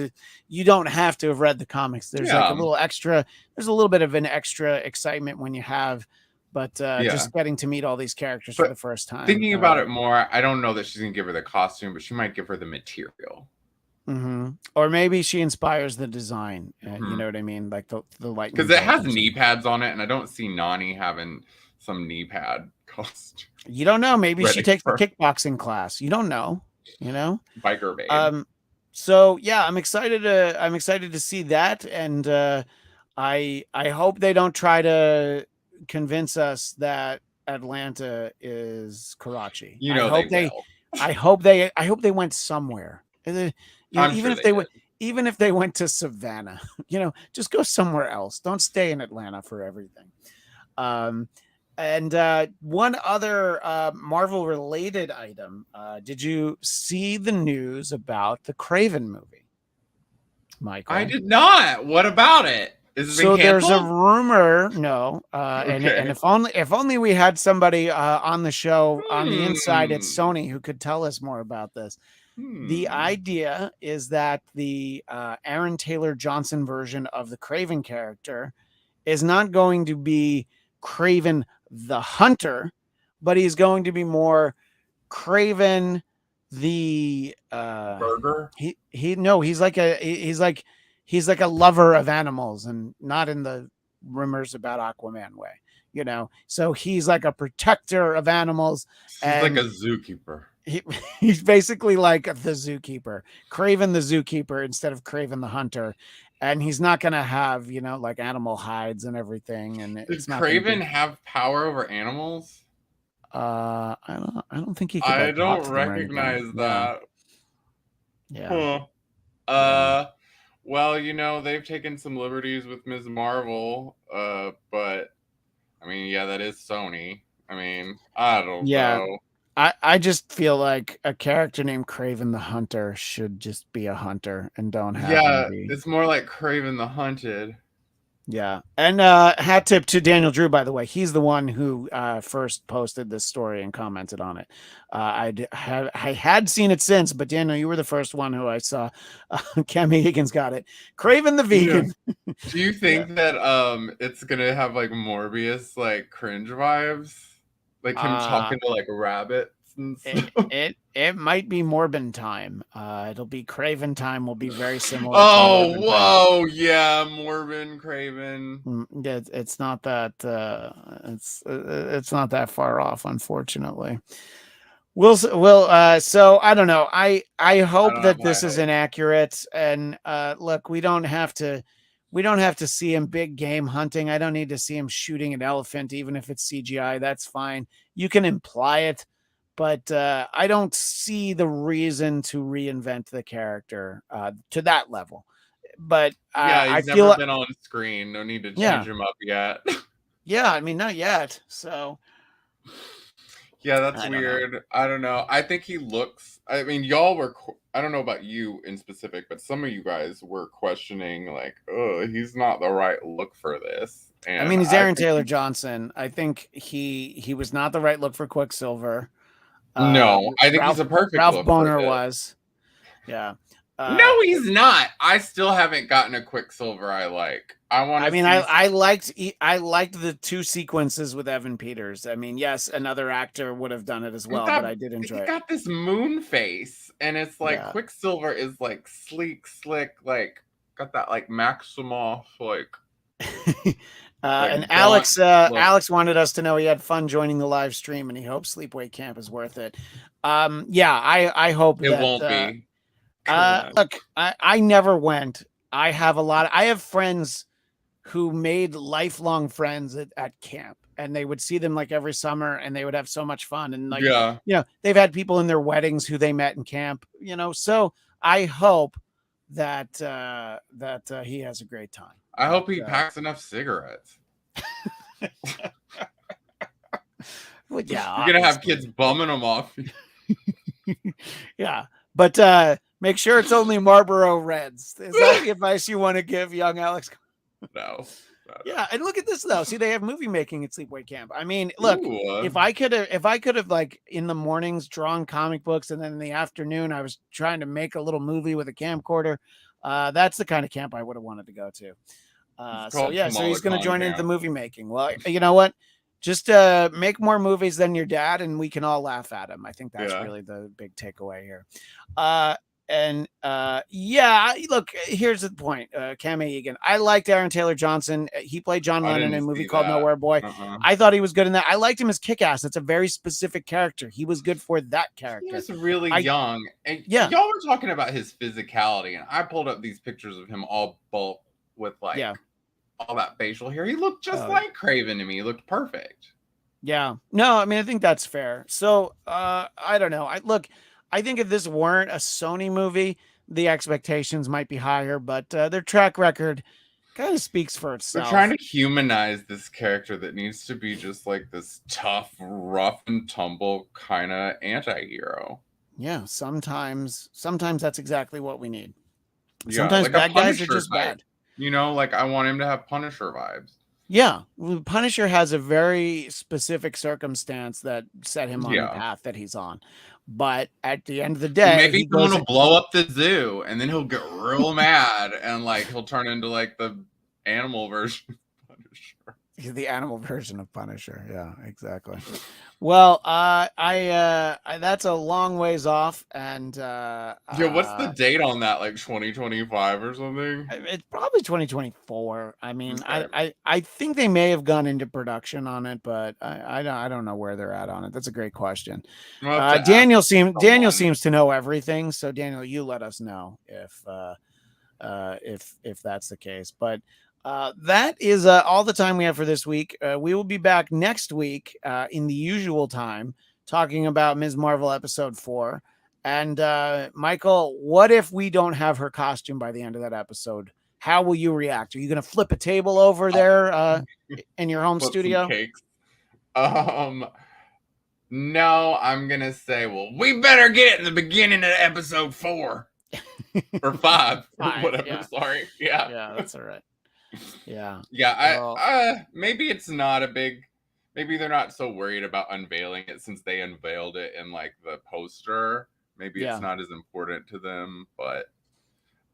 You don't have to have read the comics. There's like a little extra. There's a little bit of an extra excitement when you have. But just getting to meet all these characters for the first time. Thinking about it more, I don't know that she's gonna give her the costume, but she might give her the material. Mm-hmm. Or maybe she inspires the design. You know what I mean? Like the lightning. Because it has knee pads on it, and I don't see Nani having some knee pad costume. You don't know. Maybe she takes the kickboxing class. You don't know. Biker babe. So yeah, I'm excited to see that, and I hope they don't try to convince us that Atlanta is Karachi. I hope they went somewhere. Even if they went to Savannah, just go somewhere else. Don't stay in Atlanta for everything. And one other Marvel related item. Did you see the news about the Kraven movie, Michael? I did not. What about it? So there's a rumor. No. And if only we had somebody on the show on the inside at Sony who could tell us more about this. The idea is that the Aaron Taylor Johnson version of the Kraven character is not going to be Kraven the Hunter, but he's going to be more Kraven the burger. He's like a lover of animals, and not in the rumors about Aquaman way. So he's like a protector of animals. He's like a zookeeper. He's basically like the zookeeper, Kraven the zookeeper instead of Kraven the hunter. And he's not going to have, like animal hides and everything. And does Kraven have power over animals? I don't think he could. I don't recognize that. Yeah. Well, they've taken some liberties with Ms. Marvel, but that is Sony. I don't know. I just feel like a character named Kraven the Hunter should just be a hunter and don't have. Yeah, it's more like Kraven the Hunted. Yeah. And hat tip to Daniel Drew, by the way. He's the one who first posted this story and commented on it. I had seen it since, but Daniel, you were the first one who I saw. Cami Higgins got it. Craven the Vegan. Yeah. Do you think that it's gonna have like Morbius like cringe vibes? Like him talking to like rabbits and stuff? It might be Morbin time. It'll be Craven time. Will be very similar. Oh, to whoa, yeah, Morbin, Craven. It's not that. It's not that far off, unfortunately. So I don't know. I hope that this is inaccurate. And look, we don't have to see him big game hunting. I don't need to see him shooting an elephant, even if it's CGI. That's fine. You can imply it, but I don't see the reason to reinvent the character to that level. But yeah, he's never been on screen. No need to change him up yet. Yeah, I mean, not yet. So. Yeah, that's weird. I don't know. I think he looks. I mean, y'all were. I don't know about you in specific, but some of you guys were questioning, like, "Oh, he's not the right look for this." And I mean, he's Aaron Taylor Johnson. I think he was not the right look for Quicksilver. No, I think he's a perfect Ralph look Boner for this. was. Yeah. No, he's not. I still haven't gotten a Quicksilver I like. I liked the two sequences with Evan Peters. I mean, yes, another actor would have done it as well, but I did enjoy it. He got this moon face, and it's like Quicksilver is like sleek, slick, like got that like Maximoff like. And Alex wanted us to know he had fun joining the live stream, and he hopes Sleepaway Camp is worth it. I hope it won't be. Look, I never went. I have friends who made lifelong friends at camp, and they would see them like every summer, and they would have so much fun. And like, they've had people in their weddings who they met in camp, so I hope that he has a great time. I hope he packs enough cigarettes. Well, yeah, you're gonna have kids bumming them off. Yeah, but make sure it's only Marlboro Reds. Is that the advice you want to give young Alex? No. Yeah, and look at this though. See, they have movie making at Sleepaway Camp. I mean, look, if I could have like in the mornings drawn comic books, and then in the afternoon I was trying to make a little movie with a camcorder, that's the kind of camp I would have wanted to go to. So he's going to join into the movie making. Well, you know what? Just make more movies than your dad, and we can all laugh at him. I think that's really the big takeaway here. Look, here's the point. Cami Egan. I liked Aaron Taylor Johnson. He played John Lennon in a movie called Nowhere Boy. I thought he was good in that. I liked him as Kick-Ass. It's a very specific character. He was good for that character. He was really young. And y'all were talking about his physicality, and I pulled up these pictures of him all bulk with like all that facial hair. He looked just like Craven to me. He looked perfect. Yeah. No, I mean, I think that's fair. So I don't know. I think if this weren't a Sony movie, the expectations might be higher, but their track record kind of speaks for itself. They're trying to humanize this character that needs to be just like this tough, rough and tumble kind of anti-hero. Yeah, sometimes that's exactly what we need. Sometimes like bad guys are just bad. Like I want him to have Punisher vibes. Yeah, Punisher has a very specific circumstance that set him on the path that he's on. But at the end of the day, maybe he's going to blow up the zoo, and then he'll get real mad, and like he'll turn into like the animal version of Punisher. The animal version of Punisher. Yeah, exactly. Well, that's a long ways off, and what's the date on that? Like 2025 or something? It's probably 2024. I mean, okay. I think they may have gone into production on it, but I don't know where they're at on it. That's a great question. Daniel seems to know everything, so Daniel, you let us know if that's the case. But that is all the time we have for this week. We will be back next week in the usual time talking about Ms. Marvel episode 4. And Michael, what if we don't have her costume by the end of that episode? How will you react? Are you going to flip a table over there in your home studio? Cakes. No, I'm going to say, well, we better get it in the beginning of episode 4 or 5 or whatever. Yeah. Sorry. Yeah. Yeah, that's all right. Yeah. Yeah, maybe it's not a big. Maybe they're not so worried about unveiling it since they unveiled it in like the poster. Maybe it's not as important to them, but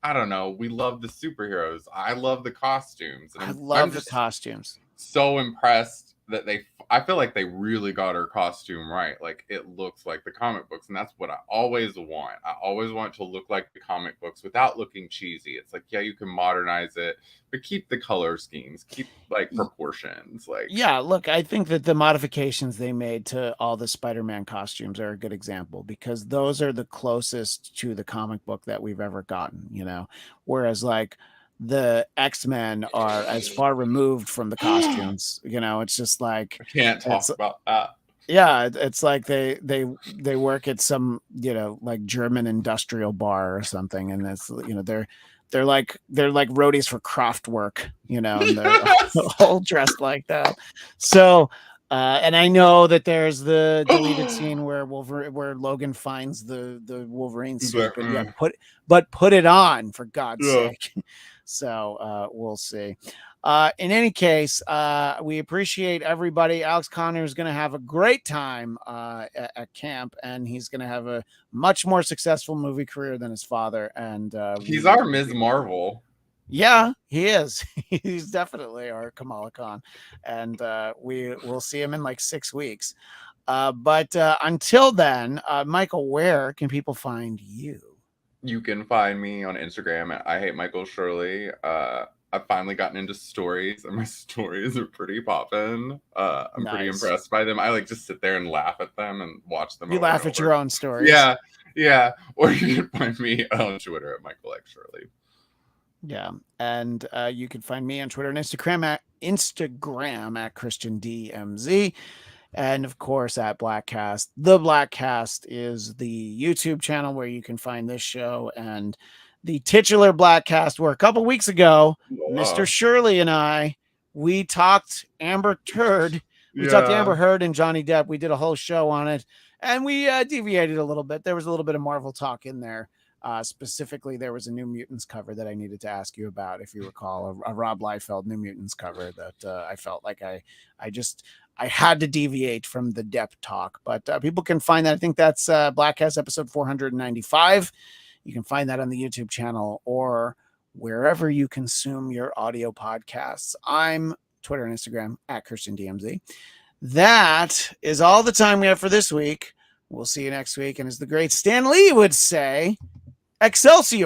I don't know. We love the superheroes. I love the costumes, and I I'm love the just costumes. so impressed that I feel like they really got her costume right. Like it looks like the comic books, and that's what I always want. I always want to look like the comic books without looking cheesy. It's like, yeah, you can modernize it, but keep the color schemes, keep like proportions. Like, yeah, look, I think that the modifications they made to all the Spider-Man costumes are a good example, because those are the closest to the comic book that we've ever gotten, you know, whereas like the X-Men are as far removed from the costumes, you know. It's just like, I can't talk about that. Yeah, it's like they work at some, you know, like German industrial bar or something, and that's, you know, they're like roadies for Kraftwerk, you know, and they're Yes! all dressed like that. So and I know that there's the deleted scene where where Logan finds the Wolverine suit, but yeah, put it on, for God's sake. So we'll see. In any case, we appreciate everybody. Alex Connor is going to have a great time at camp, and he's going to have a much more successful movie career than his father. And He's our Ms. Marvel. Yeah, he is. He's definitely our Kamala Khan, and we'll see him in like 6 weeks. But until then, Michael, where can people find you? You can find me on Instagram at I Hate Michael Shirley. I've finally gotten into stories, and my stories are pretty poppin'. I'm pretty impressed by them. I like just sit there and laugh at them and watch them. You laugh at your own stories. Yeah. Or you can find me on Twitter at Michael X Shirley. Yeah, and you can find me on Twitter and Instagram at Christian DMZ. And of course, at Blackcast. The Blackcast is the YouTube channel where you can find this show and the titular Blackcast, where a couple weeks ago, Mr. Shirley and we talked Amber Heard. We talked Amber Heard and Johnny Depp. We did a whole show on it, and we deviated a little bit. There was a little bit of Marvel talk in there. Specifically, there was a New Mutants cover that I needed to ask you about, if you recall, a Rob Liefeld New Mutants cover that I felt like I had to deviate from the Depp talk. But people can find that. I think that's Blackcast episode 495. You can find that on the YouTube channel or wherever you consume your audio podcasts. I'm Twitter and Instagram at Christian DMZ. That is all the time we have for this week. We'll see you next week. And as the great Stan Lee would say, Excelsior.